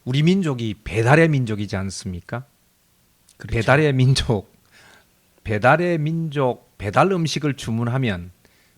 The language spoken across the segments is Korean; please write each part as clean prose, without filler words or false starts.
우리 민족이 배달의 민족이지 않습니까? 그렇죠. 배달의 민족, 배달 음식을 주문하면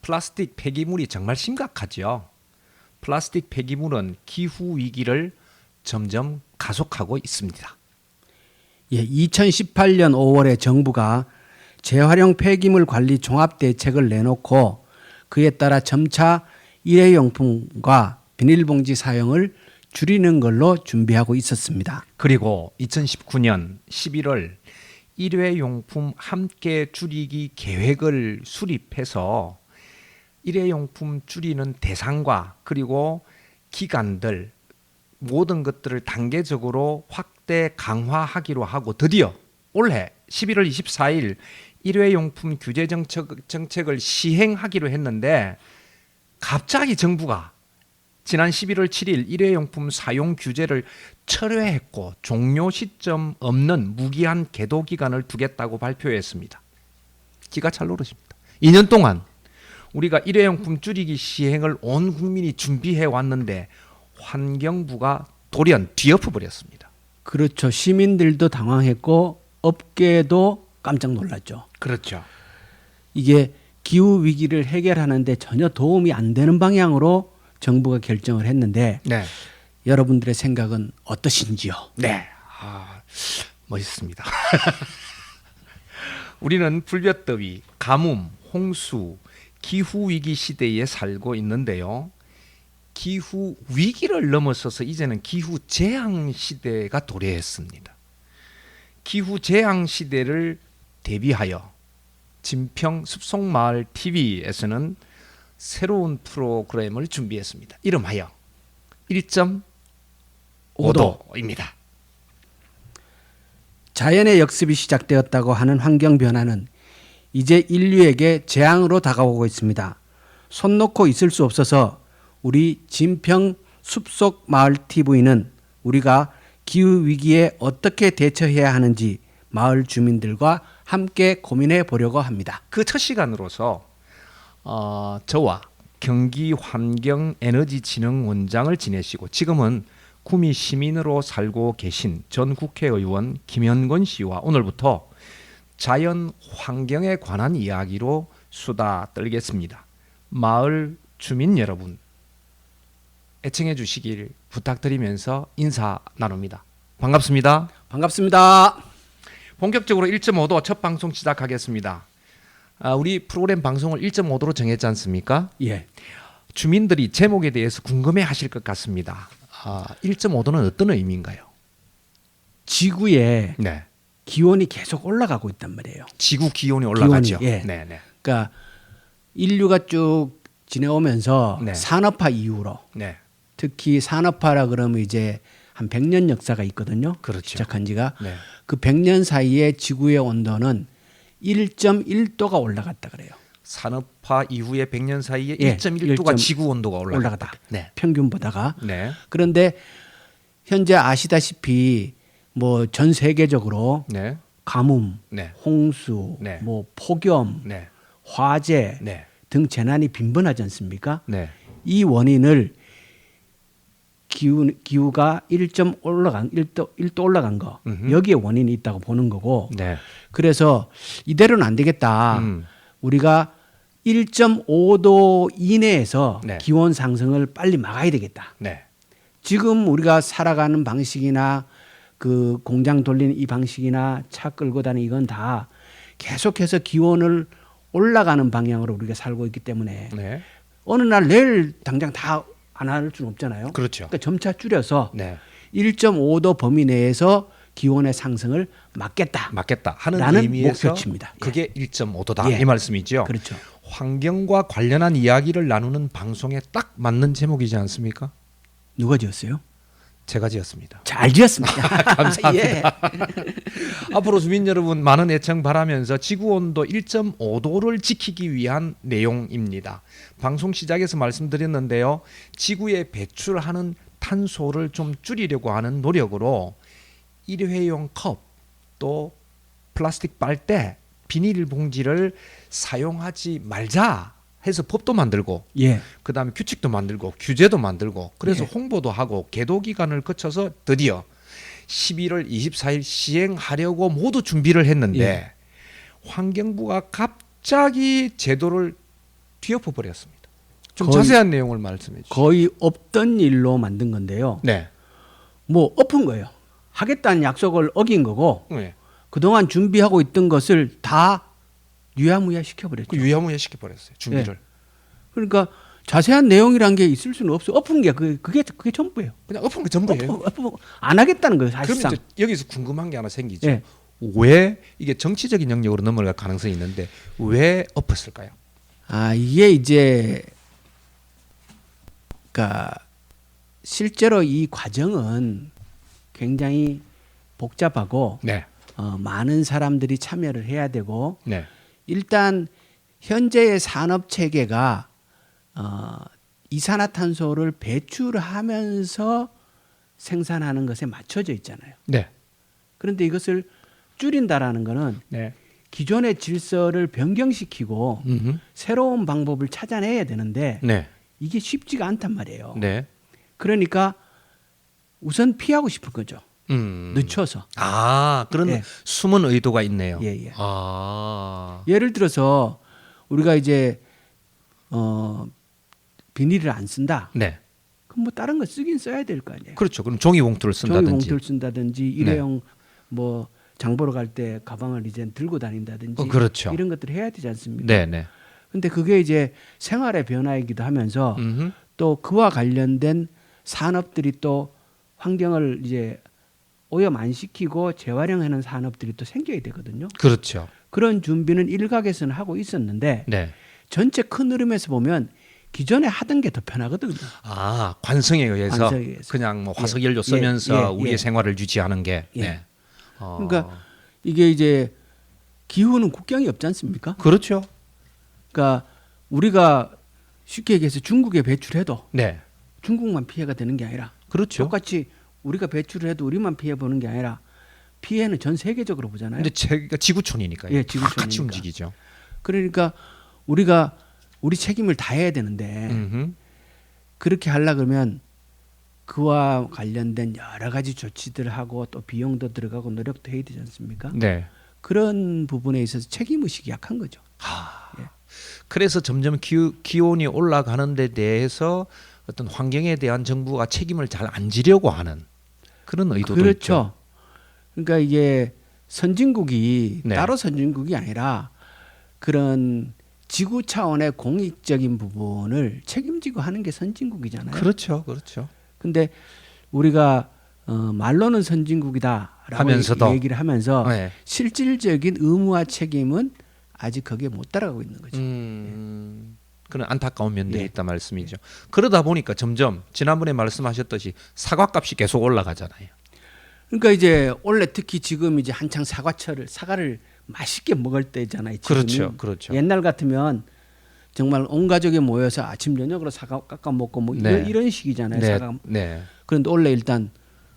플라스틱 폐기물이 정말 심각하죠. 플라스틱 폐기물은 기후 위기를 점점 가속하고 있습니다. 예, 2018년 5월에 정부가 재활용 폐기물 관리 종합 대책을 내놓고 그에 따라 점차 일회용품과 비닐봉지 사용을 줄이는 걸로 준비하고 있었습니다. 그리고 2019년 11월 일회용품 함께 줄이기 계획을 수립해서 일회용품 줄이는 대상과 그리고 기간들 모든 것들을 단계적으로 확대 강화하기로 하고 드디어 올해 11월 24일 일회용품 규제 정책을 시행하기로 했는데 갑자기 정부가 지난 11월 7일 일회용품 사용 규제를 철회했고 종료 시점 없는 무기한 계도 기간을 두겠다고 발표했습니다. 기가 찰 노릇입니다. 2년 동안 우리가 일회용품 줄이기 시행을 온 국민이 준비해 왔는데 환경부가 돌연 뒤엎어 버렸습니다. 그렇죠. 시민들도 당황했고 업계도 깜짝 놀랐죠. 그렇죠. 이게 기후 위기를 해결하는데 전혀 도움이 안 되는 방향으로 정부가 결정을 했는데 네. 여러분들의 생각은 어떠신지요? 네. 멋있습니다. 우리는 불볕더위, 가뭄, 홍수, 기후위기 시대에 살고 있는데요. 기후 위기를 넘어서서 이제는 기후 재앙 시대가 도래했습니다. 기후 재앙 시대를 대비하여 진평 숲속마을 TV에서는 새로운 프로그램을 준비했습니다. 이름하여 1.5도입니다. 자연의 역습이 시작되었다고 하는 환경 변화는 이제 인류에게 재앙으로 다가오고 있습니다. 손 놓고 있을 수 없어서 우리 진평 숲속 마을 TV는 우리가 기후 위기에 어떻게 대처해야 하는지 마을 주민들과 함께 고민해 보려고 합니다. 그 첫 시간으로서 저와 경기환경에너지진흥원장을 지내시고 지금은 구미 시민으로 살고 계신 전 국회의원 김현건 씨와 오늘부터 자연 환경에 관한 이야기로 수다 떨겠습니다. 마을 주민 여러분 애청해 주시길 부탁드리면서 인사 나눕니다. 반갑습니다. 반갑습니다. 본격적으로 1.5도 첫 방송 시작하겠습니다. 우리 프로그램 방송을 1.5도로 정했지 않습니까? 예. 주민들이 제목에 대해서 궁금해 하실 것 같습니다. 1.5도는 어떤 의미인가요? 지구의 네. 기온이 계속 올라가고 있단 말이에요. 지구 기온이 올라가죠. 기온이, 예. 네, 네. 그러니까 인류가 쭉 지내오면서 네. 산업화 이후로 네. 특히 산업화라 그러면 이제 한 100년 역사가 있거든요. 그렇죠. 시작한 지가. 네. 그 100년 사이에 지구의 온도는 1.1도가 올라갔다 그래요. 산업화 이후에 100년 사이에 예, 1.1도가 지구 온도가 올라갔다. 네. 평균보다가. 네. 그런데 현재 아시다시피 뭐 전 세계적으로 네. 가뭄, 네. 홍수, 네. 뭐 폭염, 네. 화재 네. 등 재난이 빈번하지 않습니까? 네. 이 원인을 기후가 1도 올라간 거 여기에 원인이 있다고 보는 거고 네. 그래서 이대로는 안 되겠다. 우리가 1.5도 이내에서 네. 기온 상승을 빨리 막아야 되겠다. 네. 지금 우리가 살아가는 방식이나 그 공장 돌리는 이 방식이나 차 끌고 다니는 이건 다 계속해서 기온을 올라가는 방향으로 우리가 살고 있기 때문에 네. 어느 날 내일 당장 다 안 할 수는 없잖아요. 그렇죠. 그러니까 점차 줄여서 네. 1.5도 범위 내에서 기온의 상승을 막겠다. 맞겠다 하는 라는 의미에서 목표치입니다. 그게 1.5도다 예. 이 말씀이죠. 그렇죠. 환경과 관련한 이야기를 나누는 방송에 딱 맞는 제목이지 않습니까? 누가 지었어요? 제가 지었습니다. 잘 지었습니다. 감사합니다. 예. 앞으로 주민 여러분 많은 애청 바라면서 지구온도 1.5도를 지키기 위한 내용입니다. 방송 시작에서 말씀드렸는데요. 지구에 배출하는 탄소를 좀 줄이려고 하는 노력으로 일회용 컵, 또 플라스틱 빨대, 비닐봉지를 사용하지 말자 해서 법도 만들고 예. 그다음에 규칙도 만들고 규제도 만들고 그래서 예. 홍보도 하고 계도 기간을 거쳐서 드디어 11월 24일 시행하려고 모두 준비를 했는데 예. 환경부가 갑자기 제도를 뒤엎어 버렸습니다. 좀 거의- 자세한 내용을 말씀해 주시죠. 거의 없던 일로 만든 건데요. 네. 뭐 엎은 거예요. 하겠다는 약속을 어긴 거고 네. 그동안 준비하고 있던 것을 다 유야무야 시켜버렸죠. 그 유야무야 시켜 버렸어요. 준비를. 그러니까 자세한 내용이란 게 있을 수는 없어. 엎은 게 그게 전부예요. 그냥 엎은 게 전부예요. 안 하겠다는 거예요, 그럼 사실상. 이제 여기서 궁금한 게 하나 생기죠. 예. 왜 이게 정치적인 영역으로 넘어갈 가능성이 있는데 왜 엎었을까요? 아, 이게 이제 그러니까 실제로 이 과정은 굉장히 복잡하고 네. 많은 사람들이 참여를 해야 되고 네. 일단 현재의 산업 체계가 이산화탄소를 배출하면서 생산하는 것에 맞춰져 있잖아요. 네. 그런데 이것을 줄인다라는 것은 네. 기존의 질서를 변경시키고 음흠. 새로운 방법을 찾아내야 되는데 네. 이게 쉽지가 않단 말이에요. 네. 그러니까 우선 피하고 싶은 거죠. 음. 늦춰서. 아, 그런 예. 숨은 의도가 있네요. 예, 예. 아. 예를 들어서 우리가 이제 비닐을 안 쓴다. 네. 그럼 뭐 다른 거 쓰긴 써야 될 거 아니에요. 그렇죠. 그럼 종이 봉투를 종이 쓴다든지. 봉투를 쓴다든지 일회용 뭐 장보러 갈 때 가방을 이제 들고 다닌다든지 그렇죠. 이런 것들을 해야 되지 않습니까? 네, 네. 근데 그게 이제 생활의 변화이기도 하면서 음흠. 또 그와 관련된 산업들이 또 환경을 이제 오염 안 시키고 재활용하는 산업들이 또 생겨야 되거든요. 그렇죠. 그런 준비는 일각에서는 하고 있었는데 네. 전체 큰 흐름에서 보면 기존에 하던 게 더 편하거든요. 아, 관성에 의해서, 관성에 의해서. 그냥 뭐 화석 예. 연료 쓰면서 예. 우리의 예. 생활을 유지하는 게. 예. 네. 그러니까 이게 이제 기후는 국경이 없지 않습니까? 그렇죠. 그러니까 우리가 쉽게 얘기해서 중국에 배출해도 네. 중국만 피해가 되는 게 아니라 그렇죠. 똑같이 우리가 배출을 해도 우리만 피해 보는 게 아니라 피해는 전 세계적으로 보잖아요. 근데 제가 지구촌이니까요. 예, 다 지구촌이니까. 같이 움직이죠. 그러니까 우리가 우리 책임을 다해야 되는데 음흠. 그렇게 하려 그러면 그와 관련된 여러 가지 조치들을 하고 또 비용도 들어가고 노력도 해야 되지 않습니까? 네. 그런 부분에 있어서 책임 의식이 약한 거죠. 그래서 점점 기온이 올라가는 데 대해서 어떤 환경에 대한 정부가 책임을 잘 안 지려고 하는 그런 의도도 있죠. 그렇죠. 그러니까 이게 선진국이 네. 따로 선진국이 아니라 그런 지구 차원의 공익적인 부분을 책임지고 하는 게 선진국이잖아요. 그렇죠. 그렇죠. 근데 우리가 말로는 선진국이다라고 하면서도. 얘기를 하면서 네. 실질적인 의무와 책임은 아직 거기에 못 따라가고 있는 거죠. 그런 안타까운 면들이 예. 있다 말씀이죠. 그러다 보니까 점점 지난번에 말씀하셨듯이 사과값이 계속 올라가잖아요. 그러니까 이제 원래 특히 지금 이제 한창 사과를 맛있게 먹을 때잖아요. 지금이. 그렇죠. 그렇죠. 옛날 같으면 정말 온 가족이 모여서 아침 저녁으로 사과 깎아 먹고 뭐 네. 이런 식이잖아요. 네. 사과. 네. 그런데 원래 일단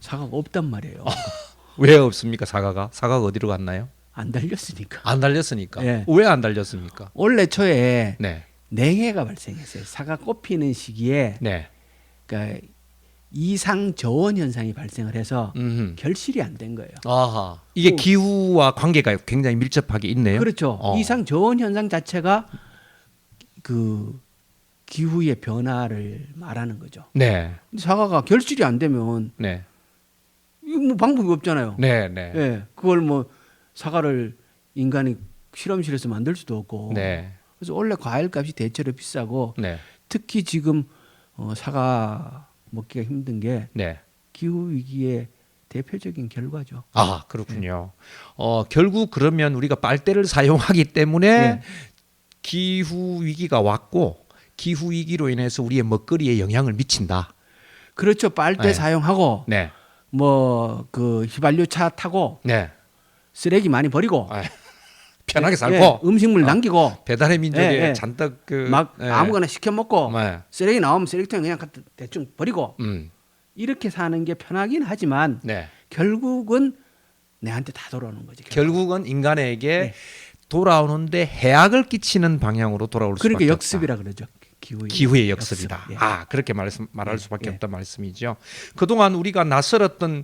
사과가 없단 말이에요. 왜 없습니까? 사과가 어디로 갔나요? 안 달렸으니까. 안 달렸으니까. 예. 왜 안 달렸습니까? 원래 초에 네. 냉해가 발생했어요. 사과 꽃 피는 시기에 네. 그러니까 이상 저온 현상이 발생을 해서 음흠. 결실이 안 된 거예요. 아하. 이게 또- 기후와 관계가 굉장히 밀접하게 있네요. 그렇죠. 이상 저온 현상 자체가 그 기후의 변화를 말하는 거죠. 네. 근데 사과가 결실이 안 되면 네. 이거 뭐 방법이 없잖아요. 네. 네. 예, 그걸 뭐 사과를 인간이 실험실에서 만들 수도 없고. 네. 그래서 원래 과일값이 대체로 비싸고 네. 특히 지금 사과 먹기가 힘든 게 네. 기후 위기의 대표적인 결과죠. 아, 그렇군요. 결국 그러면 우리가 빨대를 사용하기 때문에 예. 기후 위기가 왔고 기후 위기로 인해서 우리의 먹거리에 영향을 미친다. 그렇죠. 빨대 네. 사용하고 네. 뭐 그 휘발유 차 타고 네. 쓰레기 많이 버리고 아, 편하게 예, 살고 음식물 남기고 배달의 민족에 예, 예. 잔뜩 막 예. 아무거나 시켜 먹고 네. 쓰레기 나오면 쓰레기통에 그냥 갖다 대충 버리고 이렇게 사는 게 편하긴 하지만 네. 결국은 내한테 다 돌아오는 거지. 결국은 인간에게 네. 돌아오는데 해악을 끼치는 방향으로 돌아올 그러니까 수밖에 역습이라 그러죠. 기후의 역습이다. 역습. 예. 그렇게 말할 수밖에 예. 없다 말씀이죠. 그동안 우리가 낯설었던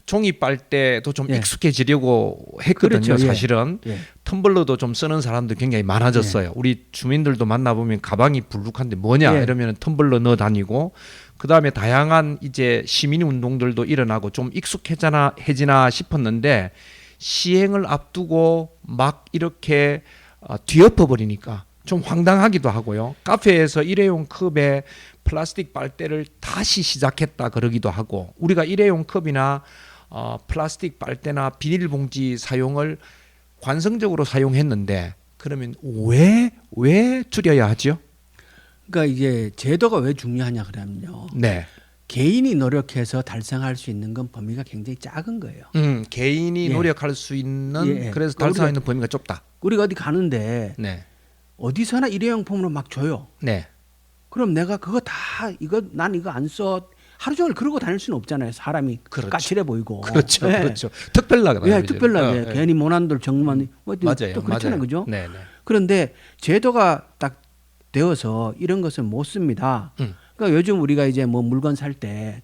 종이 빨대도 좀 예. 익숙해지려고 했거든요. 그렇죠. 예. 사실은 예. 텀블러도 좀 쓰는 사람도 굉장히 많아졌어요. 우리 주민들도 만나보면 가방이 불룩한데 뭐냐 예. 이러면 텀블러 넣어 다니고 그다음에 다양한 이제 시민 운동들도 일어나고 좀 익숙해지나 싶었는데 시행을 앞두고 막 이렇게 뒤엎어 버리니까 좀 황당하기도 하고요. 카페에서 일회용 컵에 플라스틱 빨대를 다시 시작했다 그러기도 하고 우리가 일회용 컵이나 플라스틱 빨대나 비닐봉지 사용을 관성적으로 사용했는데 그러면 왜 줄여야 하죠? 그러니까 이게 제도가 왜 중요하냐 그러면요. 네. 개인이 노력해서 달성할 수 있는 건 범위가 굉장히 작은 거예요. 개인이 예. 노력할 수 있는 예. 그래서 그러니까 달성하는 범위가 좁다. 우리가 어디 가는데 네. 어디서나 일회용품으로 막 줘요. 네. 그럼 내가 그거 다 난 이거 안 써. 하루 종일 그러고 다닐 수는 없잖아요. 사람이 그렇죠. 까칠해 보이고. 그렇죠. 예. 그렇죠. 특별하게 예, 특별하게 괜히 모난들 정만 뭐 맞아요. 또 그렇잖아요. 맞아요. 그죠? 네, 네. 그런데 제도가 딱 되어서 이런 것을 못 씁니다. 그러니까 요즘 우리가 이제 뭐 물건 살 때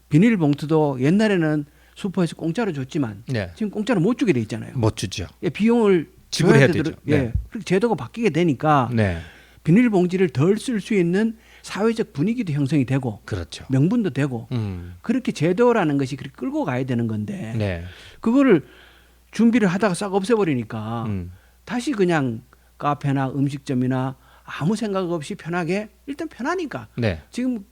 비닐봉투도 옛날에는 슈퍼에서 공짜로 줬지만 네. 지금 공짜로 못 주게 돼 있잖아요. 못 주죠. 예, 비용을 지불해야 줘야 되도록- 되죠. 예. 네. 그렇게 제도가 바뀌게 되니까 네. 비닐봉지를 덜 쓸 수 있는 사회적 분위기도 형성이 되고 그렇죠. 명분도 되고 그렇게 제도라는 것이 그렇게 끌고 가야 되는 건데 네. 그거를 준비를 하다가 싹 없애버리니까 음. 다시 그냥 카페나 음식점이나 아무 생각 없이 편하게 일단 편하니까 네. 지금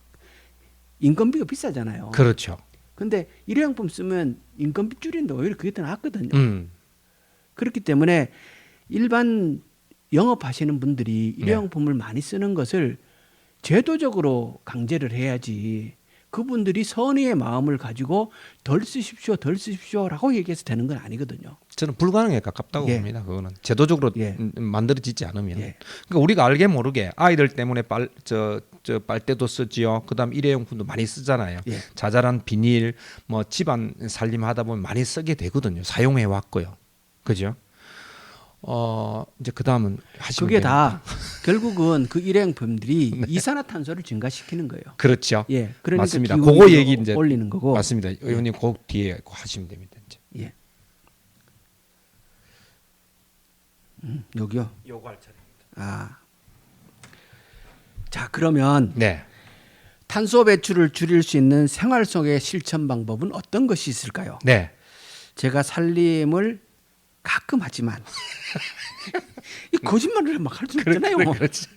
인건비가 비싸잖아요. 그렇죠. 근데 일회용품 쓰면 인건비 줄이는데 오히려 그게 더 낫거든요. 그렇기 때문에 일반 영업하시는 분들이 일회용품을 많이 쓰는 것을 제도적으로 강제를 해야지 그분들이 선의의 마음을 가지고 덜 쓰십시오라고 얘기해서 되는 건 아니거든요. 저는 불가능에 가깝다고 예. 봅니다. 그거는 제도적으로 예. 만들어지지 않으면. 예. 그러니까 우리가 알게 모르게 아이들 때문에 저 빨대도 쓰지요. 그다음 일회용품도 많이 쓰잖아요. 예. 자잘한 비닐, 뭐 집안 살림하다 보면 많이 쓰게 되거든요. 사용해 왔고요. 그죠? 이제 그다음은 하시면 그게 됩니다. 다 결국은 그 일회용품들이 이산화탄소를 증가시키는 거예요. 그렇죠. 예, 그러니까 맞습니다. 기후 그거 위기로 얘기 이제 올리는 거고. 맞습니다. 의원님 그 뒤에 하시면 됩니다. 이제. 예. 여기요. 요거 할 차례입니다. 아. 자, 그러면 네. 탄소 배출을 줄일 수 있는 생활 속의 실천 방법은 어떤 것이 있을까요? 네. 제가 살림을 가끔 하지만 이 거짓말을 막 할 수 없잖아요. 그렇지.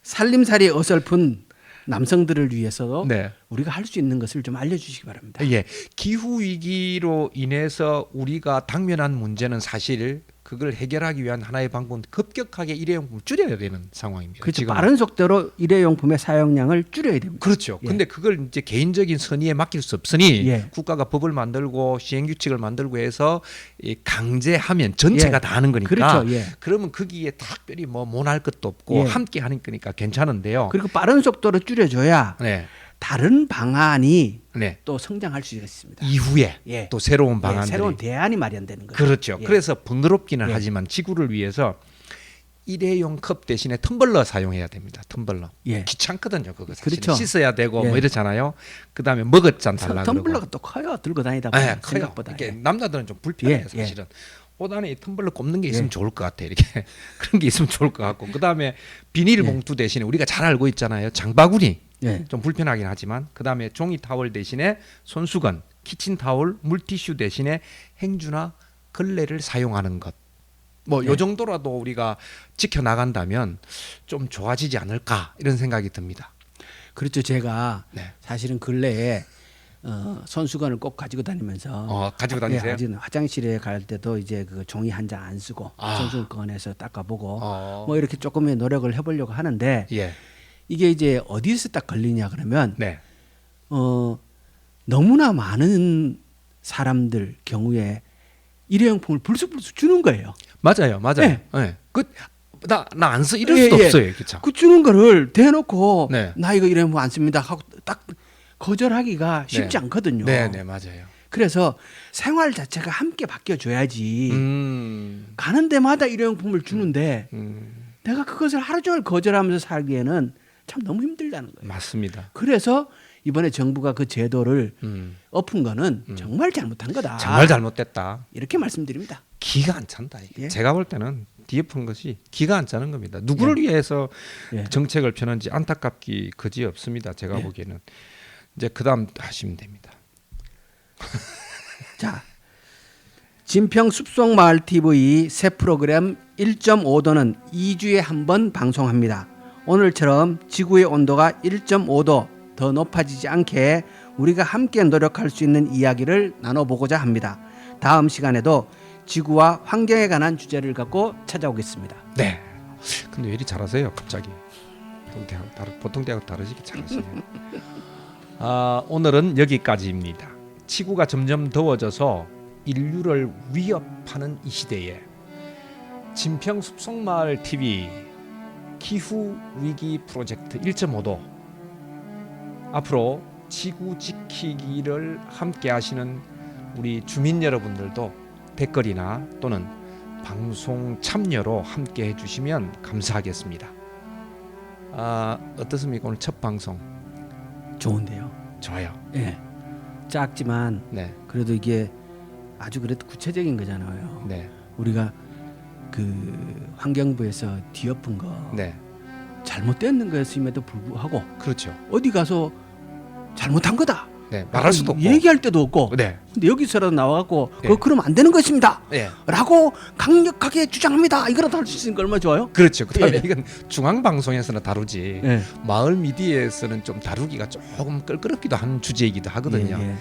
살림살이 어설픈 남성들을 위해서도 네. 우리가 할 수 있는 것을 좀 알려주시기 바랍니다. 예, 기후 위기로 인해서 우리가 당면한 문제는 사실 그걸 해결하기 위한 하나의 방법은 급격하게 일회용품을 줄여야 되는 상황입니다. 그렇죠. 지금은. 빠른 속도로 일회용품의 사용량을 줄여야 됩니다. 그렇죠. 예. 근데 그걸 이제 개인적인 선의에 맡길 수 없으니 예. 국가가 법을 만들고 시행 규칙을 만들고 해서 이 강제하면 전체가 예. 다 하는 거니까. 그렇죠. 예. 그러면 거기에 특별히 뭐 못할 것도 없고 예. 함께 하는 거니까 괜찮은데요. 그리고 빠른 속도로 줄여줘야 네. 다른 방안이 네. 또 성장할 수 있습니다. 이후에 예. 또 새로운 예, 방안들이 새로운 대안이 마련되는 거죠. 그렇죠. 예. 그래서 번거롭기는 예. 하지만 지구를 위해서 일회용 컵 대신에 텀블러 사용해야 됩니다. 텀블러. 예. 귀찮거든요. 그거 사실 그렇죠. 씻어야 되고 예. 뭐 이러잖아요. 그다음에 먹었잔 달라 그러고. 텀블러가 또 커요. 들고 다니다 예, 보면 커요. 생각보다. 이게 예. 남자들은 좀 불편해요. 예, 예. 사실은. 옷 안에 이 텀블러 꼽는 게 있으면 예. 좋을 것 같아. 이렇게 그런 게 있으면 좋을 것 같고. 그다음에 비닐봉투 대신에 우리가 잘 알고 있잖아요. 장바구니. 예. 좀 불편하긴 하지만 그다음에 종이 타월 대신에 손수건, 키친 타월, 물티슈 대신에 행주나 걸레를 사용하는 것. 뭐 요 네. 정도라도 우리가 지켜 나간다면 좀 좋아지지 않을까 이런 생각이 듭니다. 그렇죠. 제가 네. 사실은 근래에 손수건을 꼭 가지고 다니면서 가지고 다니세요? 예, 아직 화장실에 갈 때도 이제 그 종이 한 장 안 쓰고 손수건 꺼내서 닦아보고 뭐 이렇게 조금의 노력을 해보려고 하는데 예. 이게 이제 어디서 딱 걸리냐 그러면 네. 너무나 많은 사람들 경우에 일회용품을 불쑥불쑥 주는 거예요. 맞아요. 네. 네. 나 안 써 이럴 예, 수도 예. 없어요. 그렇죠. 그 주는 거를 대놓고 네. 나 이거 일회용품 안 씁니다 하고 딱 거절하기가 쉽지 네. 않거든요. 네, 네, 맞아요. 그래서 생활 자체가 함께 바뀌어줘야지 가는 데마다 일회용품을 주는데 내가 그것을 하루 종일 거절하면서 살기에는 참 너무 힘들다는 거예요. 맞습니다. 그래서 이번에 정부가 그 제도를 엎은 거는 정말 잘못한 거다. 정말 잘못됐다. 이렇게 말씀드립니다. 기가 안 찬다. 이게. 예. 제가 볼 때는 뒤엎은 것이 기가 안 차는 겁니다. 누구를 위해서 예. 정책을 펴는지 안타깝기 그지 없습니다. 제가 예. 보기에는 이제 그다음 하시면 됩니다. 자, 진평 숲속마을 TV 새 프로그램 1.5도는 2주에 한 번 방송합니다. 오늘처럼 지구의 온도가 1.5도 더 높아지지 않게 우리가 함께 노력할 수 있는 이야기를 나눠보고자 합니다. 다음 시간에도 지구와 환경에 관한 주제를 갖고 찾아오겠습니다. 네. 근데 왜 이리 잘하세요? 갑자기. 보통 대하고 다르시게 잘하시네요. 오늘은 여기까지입니다. 지구가 점점 더워져서 인류를 위협하는 이 시대에 진평 숲속마을 TV 기후 위기 프로젝트 1.5도 앞으로 지구 지키기를 함께 하시는 우리 주민 여러분들도 댓글이나 또는 방송 참여로 함께 해주시면 감사하겠습니다. 어떻습니까? 오늘 첫 방송 좋은데요. 좋아요. 예. 작지만 네, 그래도 이게 아주 그래도 구체적인 거잖아요. 네, 우리가 그 환경부에서 뒤엎은 거 네, 잘못된 것임에도 불구하고 그렇죠. 어디 가서 잘못한 거다. 네, 말할 수도 없고. 얘기할 때도 없고. 네, 근데 여기서라도 나와갖고 네. 그러면 안 되는 것입니다. 네, 라고 강력하게 주장합니다. 이거라도 할 수 있으니까 얼마나 좋아요. 그렇죠. 그다음에 예. 이건 중앙 방송에서는 다루지 예. 마을 미디어에서는 좀 다루기가 조금 껄끄럽기도 한 주제이기도 하거든요. 예, 예.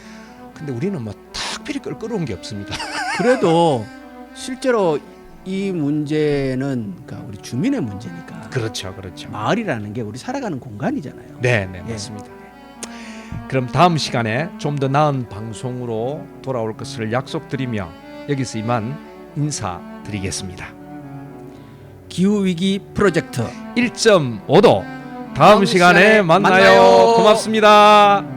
근데 우리는 뭐 특별히 껄끄러운 게 없습니다. 그래도 실제로 이 문제는 그러니까 우리 주민의 문제니까. 그렇죠, 그렇죠. 마을이라는 게 우리 살아가는 공간이잖아요. 네, 네, 예. 맞습니다. 그럼 다음 시간에 좀 더 나은 방송으로 돌아올 것을 약속드리며 여기서 이만 인사드리겠습니다. 기후위기 프로젝트 1.5도 다음 시간에 만나요. 고맙습니다.